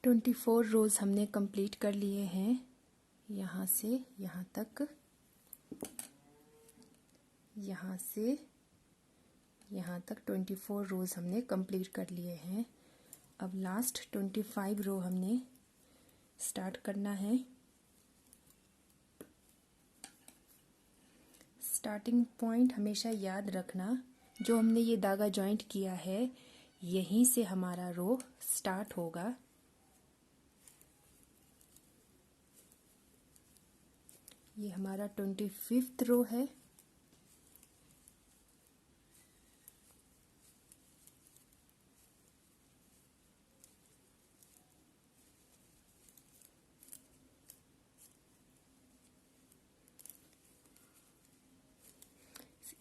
24 रोज़ हमने कंप्लीट कर लिए हैं। यहाँ से यहाँ तक, यहाँ से यहाँ तक 24 रोज़ हमने कंप्लीट कर लिए हैं। अब लास्ट 25 रो हमने स्टार्ट करना है। स्टार्टिंग पॉइंट हमेशा याद रखना, जो हमने ये धागा जॉइंट किया है यहीं से हमारा रो स्टार्ट होगा। ये हमारा 25th रो है।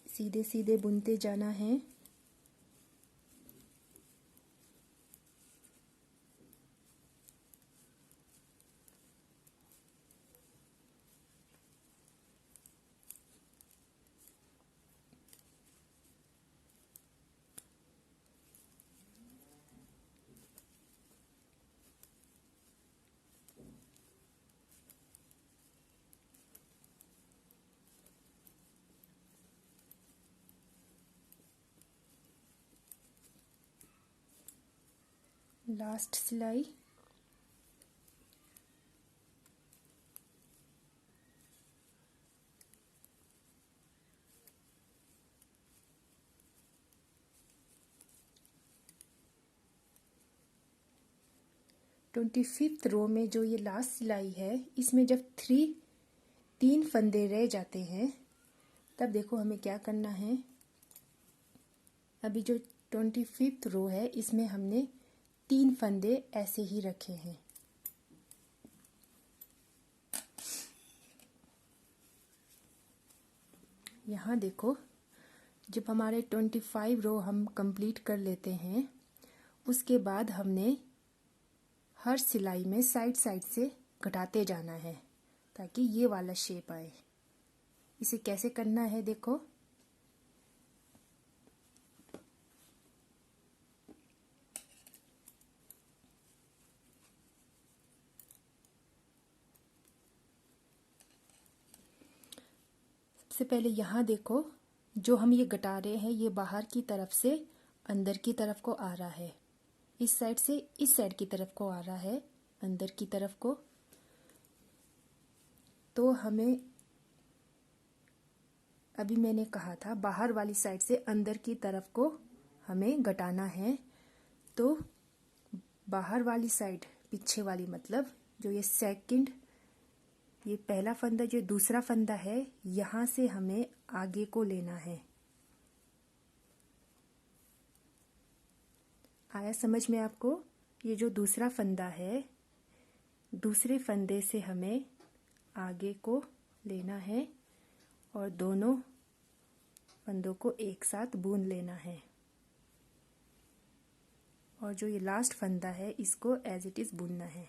सीधे सीधे बुनते जाना है। लास्ट सिलाई, ट्वेंटी फिफ्थ रो में जो ये लास्ट सिलाई है, इसमें जब तीन फंदे रह जाते हैं तब देखो हमें क्या करना है। अभी जो 25th रो है इसमें हमने 3 फंदे ऐसे ही रखे हैं। यहाँ देखो, जब हमारे 25 रो हम कंप्लीट कर लेते हैं उसके बाद हमने हर सिलाई में साइड साइड से घटाते जाना है ताकि ये वाला शेप आए। इसे कैसे करना है देखो, सबसे पहले यहाँ देखो, जो हम ये घटा रहे हैं ये बाहर की तरफ से अंदर की तरफ को आ रहा है। इस साइड से इस साइड की तरफ को आ रहा है, अंदर की तरफ को। तो हमें, अभी मैंने कहा था बाहर वाली साइड से अंदर की तरफ को हमें घटाना है। तो बाहर वाली साइड, पीछे वाली मतलब जो ये पहला फंदा, जो दूसरा फंदा है, यहाँ से हमें आगे को लेना है। आया समझ में आपको? ये जो दूसरा फंदा है, दूसरे फंदे से हमें आगे को लेना है और दोनों फंदों को एक साथ बुन लेना है। और जो ये लास्ट फंदा है इसको एज इट इज बुनना है।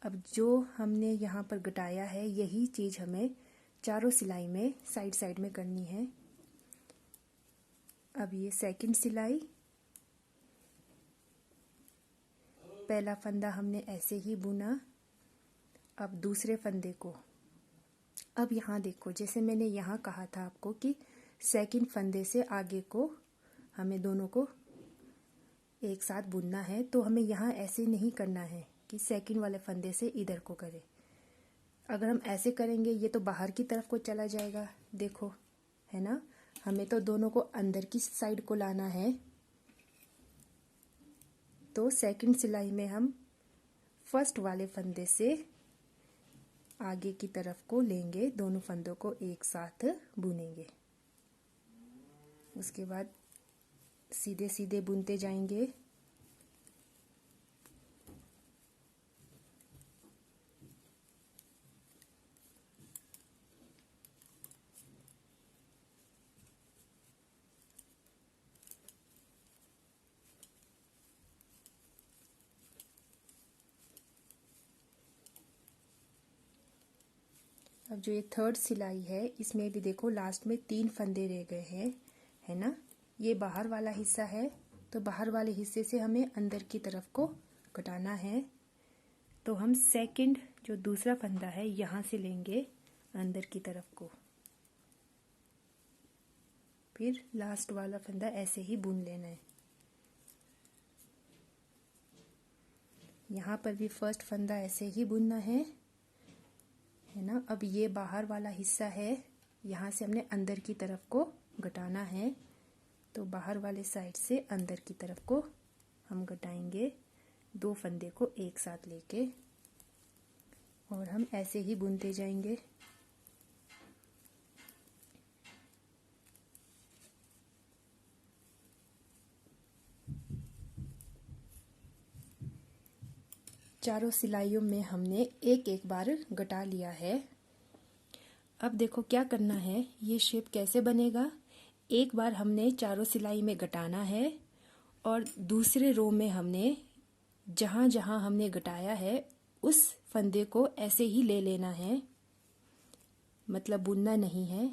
अब जो हमने यहाँ पर घटाया है यही चीज हमें चारों सिलाई में साइड साइड में करनी है। अब ये सेकंड सिलाई, पहला फंदा हमने ऐसे ही बुना। अब दूसरे फंदे को, अब यहाँ देखो, जैसे मैंने यहाँ कहा था आपको कि सेकंड फंदे से आगे को हमें दोनों को एक साथ बुनना है, तो हमें यहाँ ऐसे नहीं करना है कि सेकंड वाले फंदे से इधर को करें। अगर हम ऐसे करेंगे ये तो बाहर की तरफ को चला जाएगा, देखो, है ना। हमें तो दोनों को अंदर की साइड को लाना है। तो सेकंड सिलाई में हम फर्स्ट वाले फंदे से आगे की तरफ को लेंगे, दोनों फंदों को एक साथ बुनेंगे। उसके बाद सीधे सीधे बुनते जाएंगे। अब जो ये थर्ड सिलाई है इसमें भी देखो लास्ट में 3 फंदे रह गए हैं, है ना। ये बाहर वाला हिस्सा है तो बाहर वाले हिस्से से हमें अंदर की तरफ को घटाना है। तो हम सेकंड जो दूसरा फंदा है यहाँ से लेंगे अंदर की तरफ को, फिर लास्ट वाला फंदा ऐसे ही बुन लेना है। यहाँ पर भी फर्स्ट फंदा ऐसे ही बुनना है ना। अब ये बाहर वाला हिस्सा है, यहाँ से हमने अंदर की तरफ को घटाना है। तो बाहर वाले साइड से अंदर की तरफ को हम घटाएंगे 2 फंदे को एक साथ लेके, और हम ऐसे ही बुनते जाएंगे। चारों सिलाइयों में हमने एक एक बार घटा लिया है। अब देखो क्या करना है, ये शेप कैसे बनेगा। एक बार हमने चारों सिलाई में घटाना है और दूसरे रो में हमने जहाँ जहाँ हमने घटाया है उस फंदे को ऐसे ही ले लेना है, मतलब बुनना नहीं है।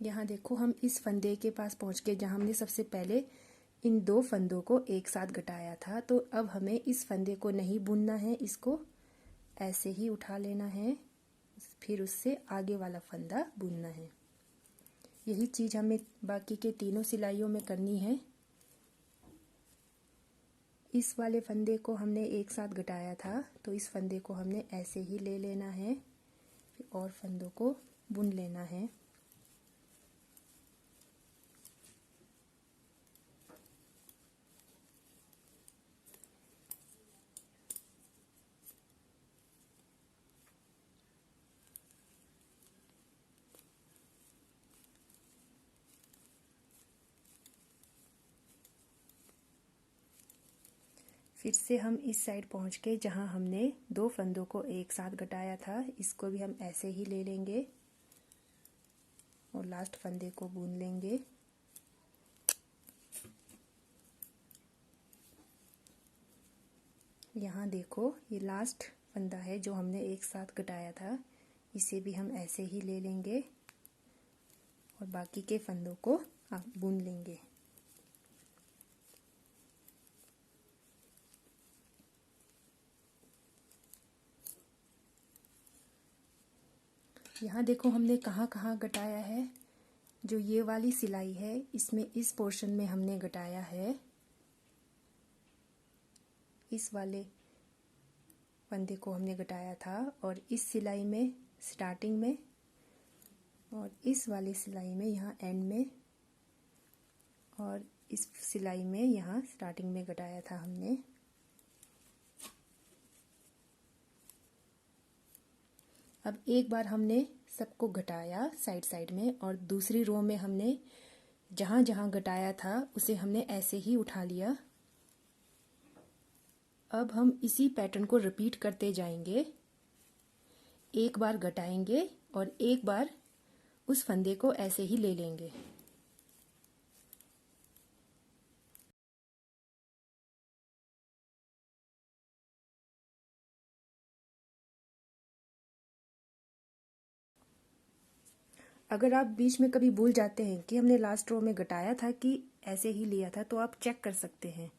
यहाँ देखो हम इस फंदे के पास पहुँच के जहाँ हमने सबसे पहले इन 2 फंदों को एक साथ घटाया था, तो अब हमें इस फंदे को नहीं बुनना है, इसको ऐसे ही उठा लेना है, फिर उससे आगे वाला फंदा बुनना है। यही चीज़ हमें बाकी के तीनों सिलाइयों में करनी है। इस वाले फंदे को हमने एक साथ घटाया था, तो इस फंदे को हमने ऐसे ही ले लेना है, फिर और फंदों को बुन लेना है। फिर से हम इस साइड पहुंच के जहां हमने 2 फंदों को एक साथ घटाया था, इसको भी हम ऐसे ही ले लेंगे और लास्ट फंदे को बुन लेंगे। यहाँ देखो ये लास्ट फंदा है जो हमने एक साथ घटाया था, इसे भी हम ऐसे ही ले लेंगे और बाकी के फंदों को बुन लेंगे। यहाँ देखो हमने कहाँ कहाँ घटाया है। जो ये वाली सिलाई है इसमें इस पोर्शन में हमने घटाया है, इस वाले फंदे को हमने घटाया था, और इस सिलाई में स्टार्टिंग में, और इस वाली सिलाई में यहाँ एंड में, और इस सिलाई में यहाँ स्टार्टिंग में घटाया था हमने। अब एक बार हमने सबको घटाया साइड साइड में, और दूसरी रो में हमने जहाँ जहाँ घटाया था उसे हमने ऐसे ही उठा लिया। अब हम इसी पैटर्न को रिपीट करते जाएंगे। एक बार घटाएंगे और एक बार उस फंदे को ऐसे ही ले लेंगे। अगर आप बीच में कभी भूल जाते हैं कि हमने लास्ट रो में घटाया था कि ऐसे ही लिया था, तो आप चेक कर सकते हैं।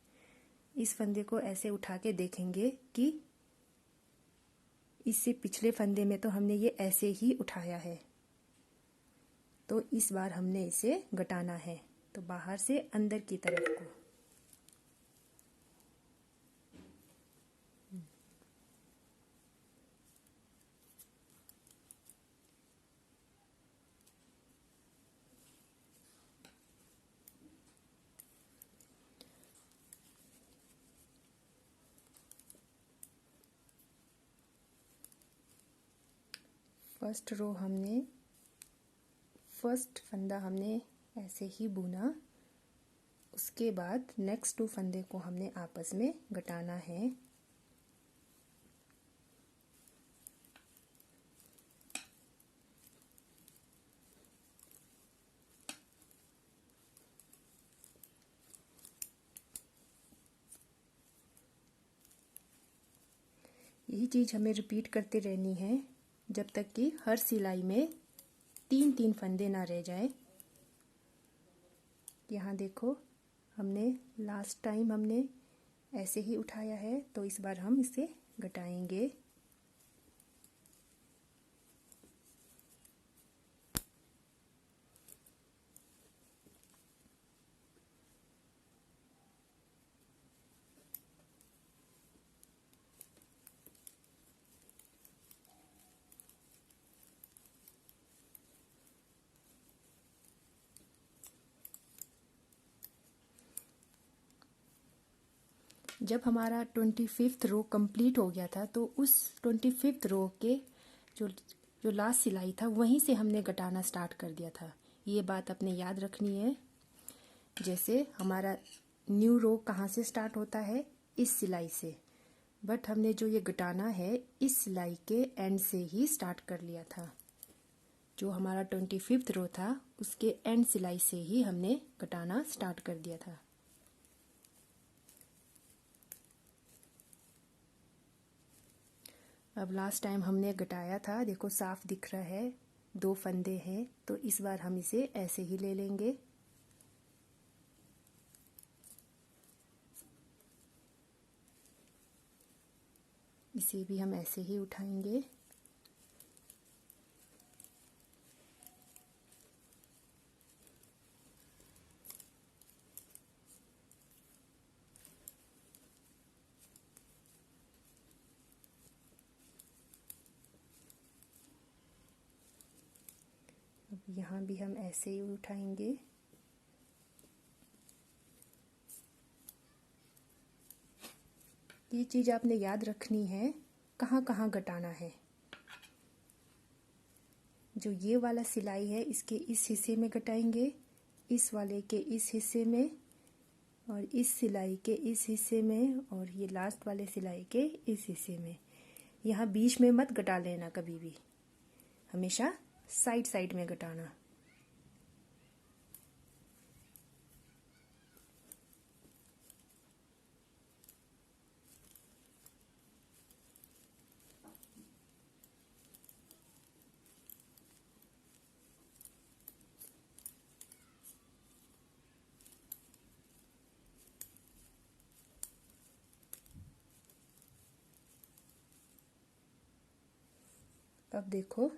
इस फंदे को ऐसे उठा के देखेंगे कि इससे पिछले फंदे में तो हमने ये ऐसे ही उठाया है, तो इस बार हमने इसे घटाना है, तो बाहर से अंदर की तरफ को। फर्स्ट फंदा हमने ऐसे ही बुना, उसके बाद नेक्स्ट 2 फंदे को हमने आपस में घटाना है। यही चीज़ हमें रिपीट करते रहनी है जब तक कि हर सिलाई में 3-3 फंदे ना रह जाए। यहाँ देखो, हमने लास्ट टाइम हमने ऐसे ही उठाया है, तो इस बार हम इसे घटाएंगे। जब हमारा 25th रो कंप्लीट हो गया था, तो उस 25th रो के जो जो लास्ट सिलाई था वहीं से हमने घटाना स्टार्ट कर दिया था। ये बात अपने याद रखनी है। जैसे हमारा न्यू रो कहाँ से स्टार्ट होता है, इस सिलाई से, बट हमने जो ये घटाना है इस सिलाई के एंड से ही स्टार्ट कर लिया था। जो हमारा 25th रो था उसके एंड सिलाई से ही हमने घटाना स्टार्ट कर दिया था। अब लास्ट टाइम हमने घटाया था, देखो साफ दिख रहा है 2 फंदे हैं, तो इस बार हम इसे ऐसे ही ले लेंगे। इसे भी हम ऐसे ही उठाएंगे। अब यहाँ भी हम ऐसे ही उठाएंगे। ये चीज़ आपने याद रखनी है, कहाँ कहाँ घटाना है। जो ये वाला सिलाई है इसके इस हिस्से में घटाएंगे, इस वाले के इस हिस्से में, और इस सिलाई के इस हिस्से में, और ये लास्ट वाले सिलाई के इस हिस्से में। यहाँ बीच में मत घटा लेना कभी भी, हमेशा साइड साइड में घटाना। अब देखो,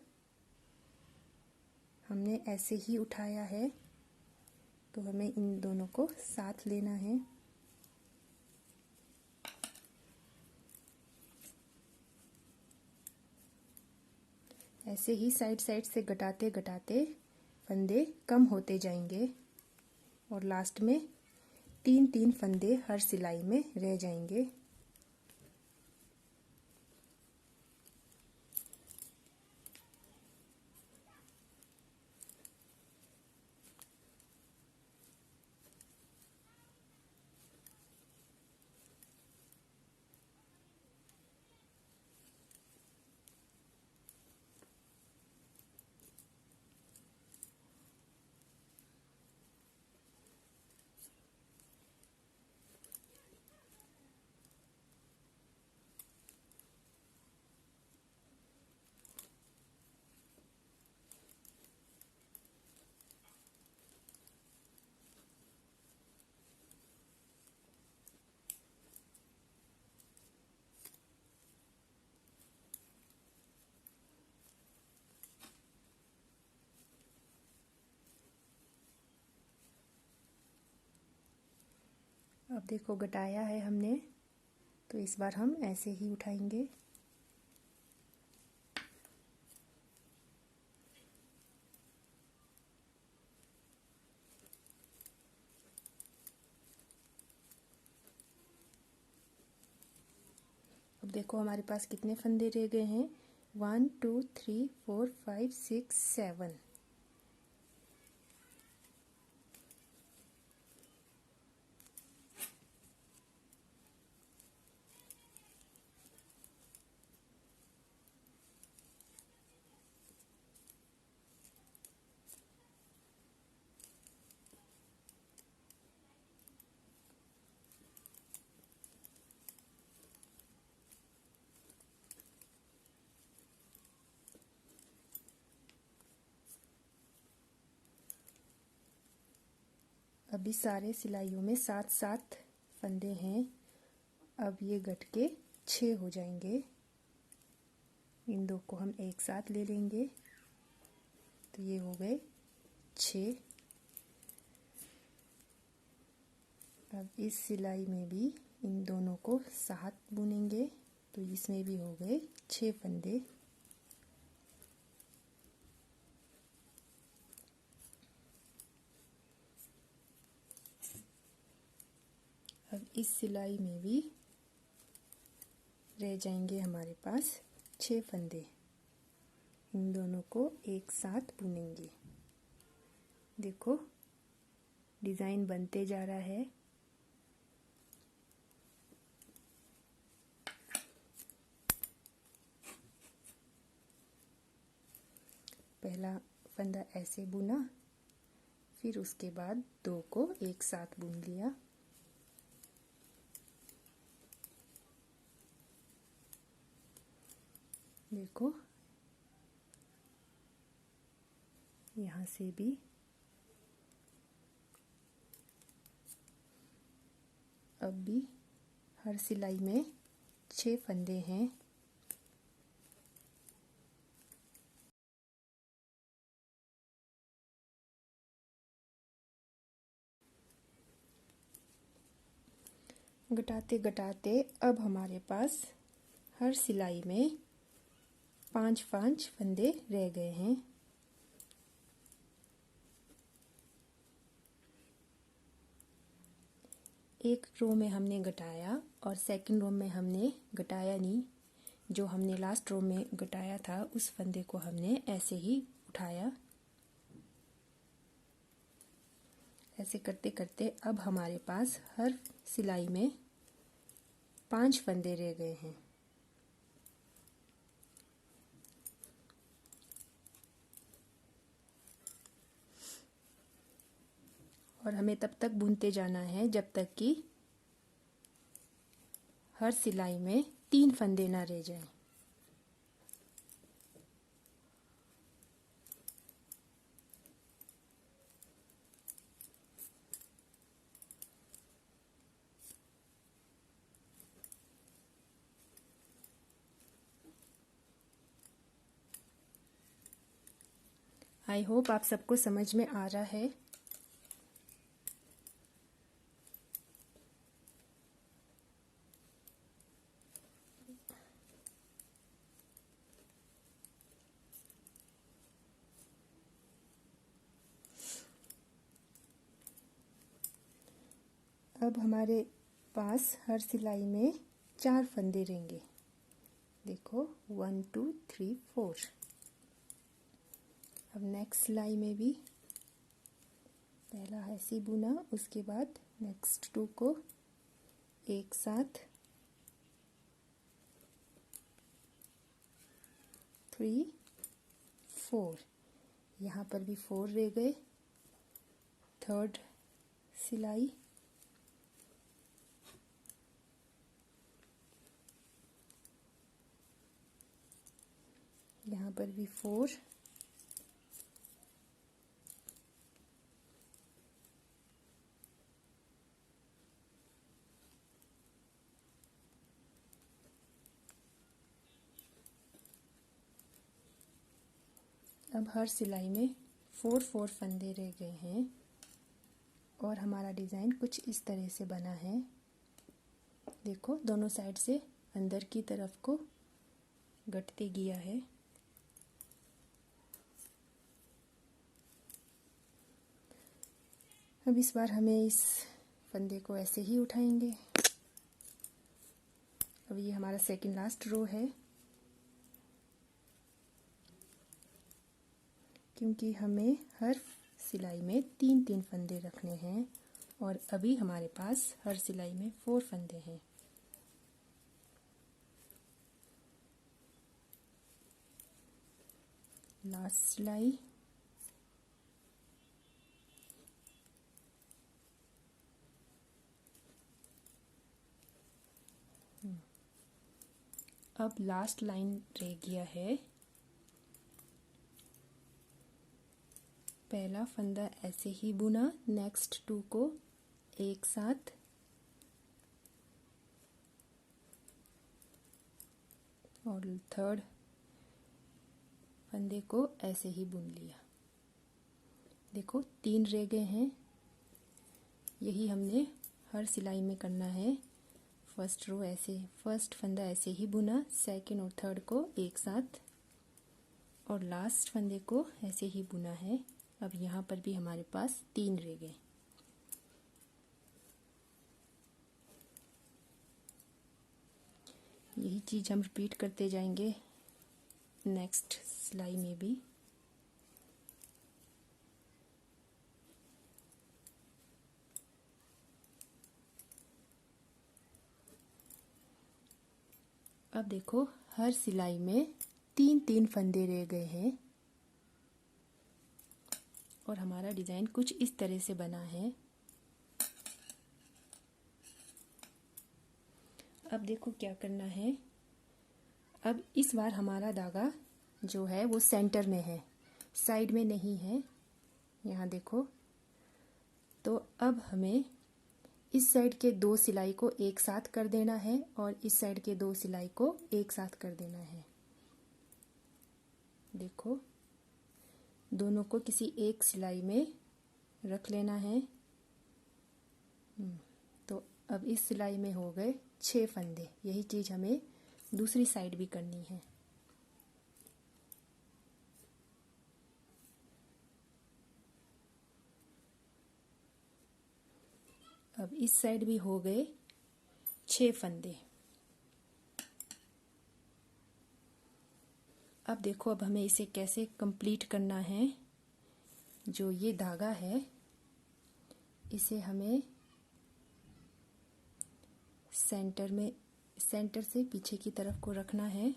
हमने ऐसे ही उठाया है, तो हमें इन दोनों को साथ लेना है। ऐसे ही साइड साइड से घटाते घटाते फंदे कम होते जाएंगे, और लास्ट में 3-3 फंदे हर सिलाई में रह जाएंगे। अब देखो, घटाया है हमने, तो इस बार हम ऐसे ही उठाएंगे। अब देखो हमारे पास कितने फंदे रह गए हैं, 1 2 3 4 5 6 7। अभी सारे सिलाइयों में 7-7 फंदे हैं। अब ये गट के 6 हो जाएंगे। इन दो को हम एक साथ ले लेंगे तो ये हो गए 6। अब इस सिलाई में भी इन दोनों को साथ बुनेंगे तो इसमें भी हो गए 6 फंदे। अब इस सिलाई में भी रह जाएंगे हमारे पास 6 फंदे। इन दोनों को एक साथ बुनेंगे। देखो डिज़ाइन बनते जा रहा है। पहला फंदा ऐसे बुना, फिर उसके बाद दो को एक साथ बुन लिया। देखो यहाँ से भी अब भी हर सिलाई में 6 फंदे हैं। घटाते घटाते अब हमारे पास हर सिलाई में 5-5 फंदे रह गए हैं। एक रो में हमने घटाया और सेकंड रो में हमने घटाया नहीं। जो हमने लास्ट रो में घटाया था उस फंदे को हमने ऐसे ही उठाया। ऐसे करते करते अब हमारे पास हर सिलाई में 5 फंदे रह गए हैं। और हमें तब तक बुनते जाना है जब तक कि हर सिलाई में 3 फंदे ना रह जाएं। आई होप आप सबको समझ में आ रहा है। अब हमारे पास हर सिलाई में 4 फंदे रहेंगे। देखो 1 2 3 4। अब नेक्स्ट सिलाई में भी पहला ऐसे बुना, उसके बाद नेक्स्ट 2 को एक साथ 3 4। यहाँ पर भी 4 रह गए। थर्ड सिलाई यहाँ पर भी 4। अब हर सिलाई में 4 फंदे रह गए हैं और हमारा डिज़ाइन कुछ इस तरह से बना है। देखो दोनों साइड से अंदर की तरफ को गटते गया है। अब इस बार हमें इस फंदे को ऐसे ही उठाएंगे। अब ये हमारा सेकंड लास्ट रो है, क्योंकि हमें हर सिलाई में 3-3 फंदे रखने हैं और अभी हमारे पास हर सिलाई में 4 फंदे हैं। लास्ट सिलाई अब लास्ट लाइन रह गया है। पहला फंदा ऐसे ही बुना, नेक्स्ट 2 को एक साथ, और थर्ड फंदे को ऐसे ही बुन लिया। देखो 3 रह गए हैं। यही हमने हर सिलाई में करना है। फर्स्ट रो ऐसे, फर्स्ट फंदा ऐसे ही बुना, सेकंड और थर्ड को एक साथ, और लास्ट फंदे को ऐसे ही बुना है। अब यहाँ पर भी हमारे पास 3 रह गए। यही चीज़ हम रिपीट करते जाएंगे नेक्स्ट सिलाई में भी। अब देखो हर सिलाई में 3-3 फंदे रह गए हैं और हमारा डिज़ाइन कुछ इस तरह से बना है। अब देखो क्या करना है। अब इस बार हमारा धागा जो है वो सेंटर में है, साइड में नहीं है। यहाँ देखो, तो अब हमें इस साइड के 2 सिलाई को एक साथ कर देना है और इस साइड के 2 सिलाई को एक साथ कर देना है। देखो दोनों को किसी एक सिलाई में रख लेना है। तो अब इस सिलाई में हो गए 6 फंदे। यही चीज़ हमें दूसरी साइड भी करनी है। अब इस साइड भी हो गए 6 फंदे। अब देखो अब हमें इसे कैसे कंप्लीट करना है। जो ये धागा है इसे हमें सेंटर में, सेंटर से पीछे की तरफ को रखना है।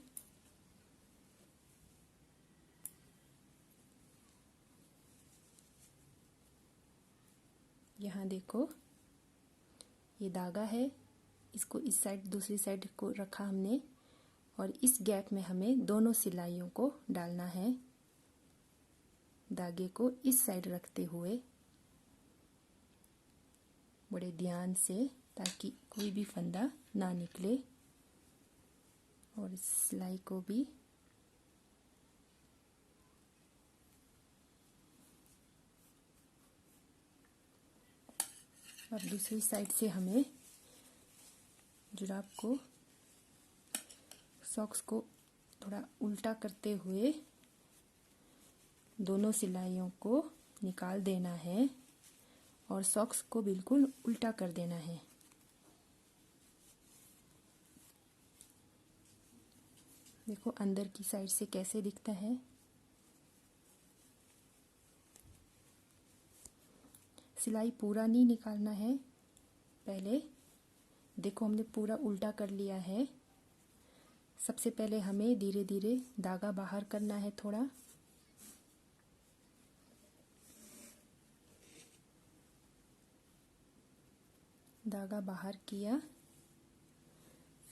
यहाँ देखो ये धागा है, इसको इस साइड दूसरी साइड को रखा हमने और इस गैप में हमें दोनों सिलाइयों को डालना है। धागे को इस साइड रखते हुए बड़े ध्यान से, ताकि कोई भी फंदा ना निकले, और इस सिलाई को भी अब दूसरी साइड से हमें जुराब को, सॉक्स को थोड़ा उल्टा करते हुए दोनों सिलाइयों को निकाल देना है और सॉक्स को बिल्कुल उल्टा कर देना है। देखो अंदर की साइड से कैसे दिखता है। सिलाई पूरा नहीं निकालना है। पहले देखो हमने पूरा उल्टा कर लिया है। सबसे पहले हमें धीरे धीरे धागा बाहर करना है थोड़ा। धागा बाहर किया,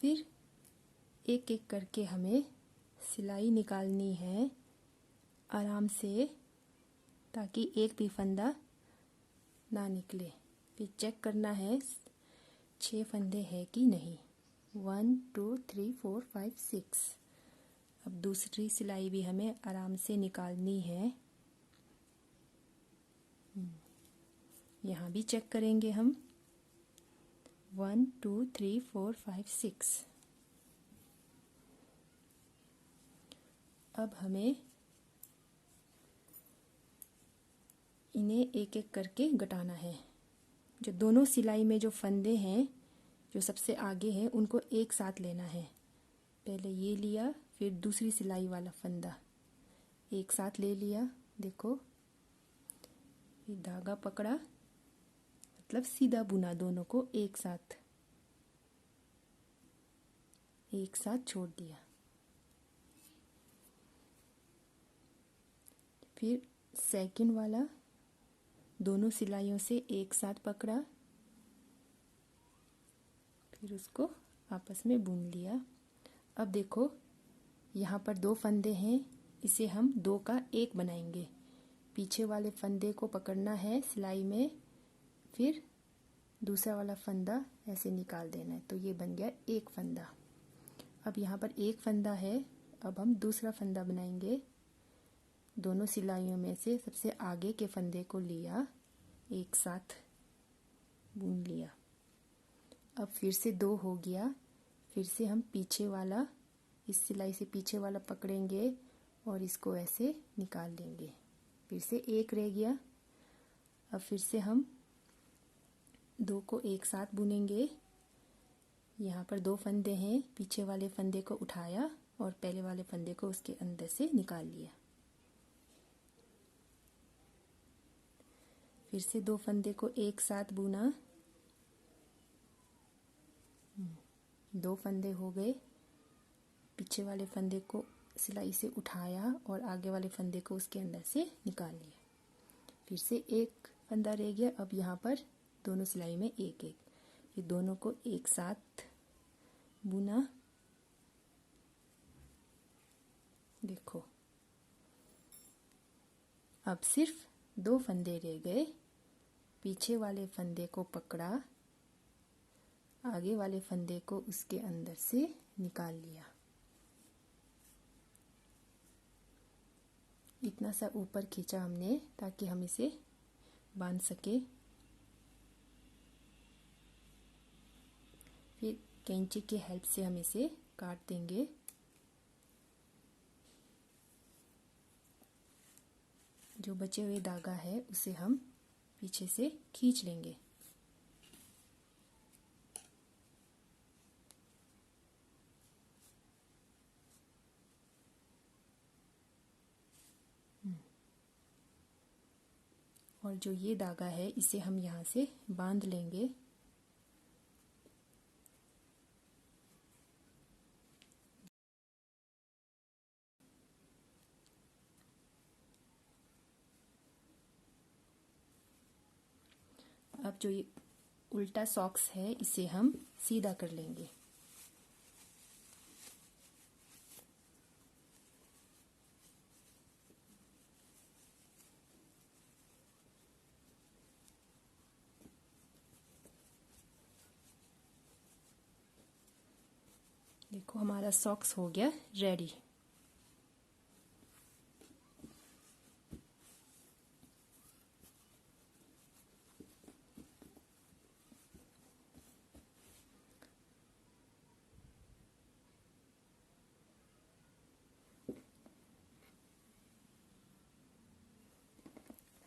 फिर एक एक करके हमें सिलाई निकालनी है आराम से, ताकि एक भी फंदा ना निकले। फिर चेक करना है 6 फंदे है कि नहीं। 1 2 3 4 5 6। अब दूसरी सिलाई भी हमें आराम से निकालनी है। यहाँ भी चेक करेंगे हम। 1 2 3 4 5 6। अब हमें इन्हें एक एक करके घटाना है। जो दोनों सिलाई में जो फंदे हैं, जो सबसे आगे हैं, उनको एक साथ लेना है। पहले ये लिया, फिर दूसरी सिलाई वाला फंदा एक साथ ले लिया। देखो फिर धागा पकड़ा, मतलब सीधा बुना, दोनों को एक साथ छोड़ दिया। फिर सेकंड वाला दोनों सिलाइयों से एक साथ पकड़ा, फिर उसको आपस में बुन लिया। अब देखो यहाँ पर 2 फंदे हैं, इसे हम 2 का 1 बनाएंगे। पीछे वाले फंदे को पकड़ना है सिलाई में, फिर दूसरा वाला फंदा ऐसे निकाल देना है। तो ये बन गया एक फंदा। अब यहाँ पर एक फंदा है, अब हम दूसरा फंदा बनाएंगे। दोनों सिलाइयों में से सबसे आगे के फंदे को लिया, एक साथ बुन लिया। अब फिर से 2 हो गया, फिर से हम पीछे वाला, इस सिलाई से पीछे वाला पकड़ेंगे और इसको ऐसे निकाल देंगे। फिर से 1 रह गया। अब फिर से हम 2 को एक साथ बुनेंगे। यहाँ पर 2 फंदे हैं, पीछे वाले फंदे को उठाया और पहले वाले फंदे को उसके अंदर से निकाल लिया। फिर से 2 फंदे को एक साथ बुना, 2 फंदे हो गए। पीछे वाले फंदे को सिलाई से उठाया और आगे वाले फंदे को उसके अंदर से निकाल लिया। फिर से 1 फंदा रह गया। अब यहाँ पर दोनों सिलाई में 1-1, फिर दोनों को एक साथ बुना। देखो अब सिर्फ 2 फंदे रह गए। पीछे वाले फंदे को पकड़ा, आगे वाले फंदे को उसके अंदर से निकाल लिया। इतना सा ऊपर खींचा हमने ताकि हम इसे बांध सके। फिर कैंची की हेल्प से हम इसे काट देंगे। जो बचे हुए धागा है उसे हम पीछे से खींच लेंगे। और जो ये धागा है इसे हम यहाँ से बांध लेंगे। अब जो ये उल्टा सॉक्स है इसे हम सीधा कर लेंगे। देखो हमारा सॉक्स हो गया रेडी।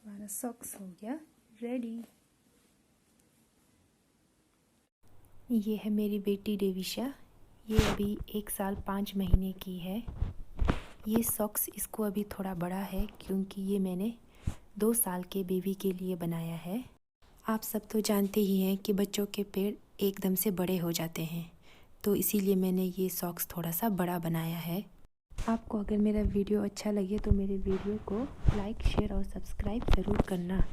हमारा सॉक्स हो गया रेडी। ये है मेरी बेटी देविशा, ये अभी 1 साल 5 महीने की है। ये सॉक्स इसको अभी थोड़ा बड़ा है क्योंकि ये मैंने 2 साल के बेबी के लिए बनाया है। आप सब तो जानते ही हैं कि बच्चों के पैर एकदम से बड़े हो जाते हैं, तो इसीलिए मैंने ये सॉक्स थोड़ा सा बड़ा बनाया है। आपको अगर मेरा वीडियो अच्छा लगे तो मेरे वीडियो को लाइक, शेयर और सब्सक्राइब ज़रूर करना।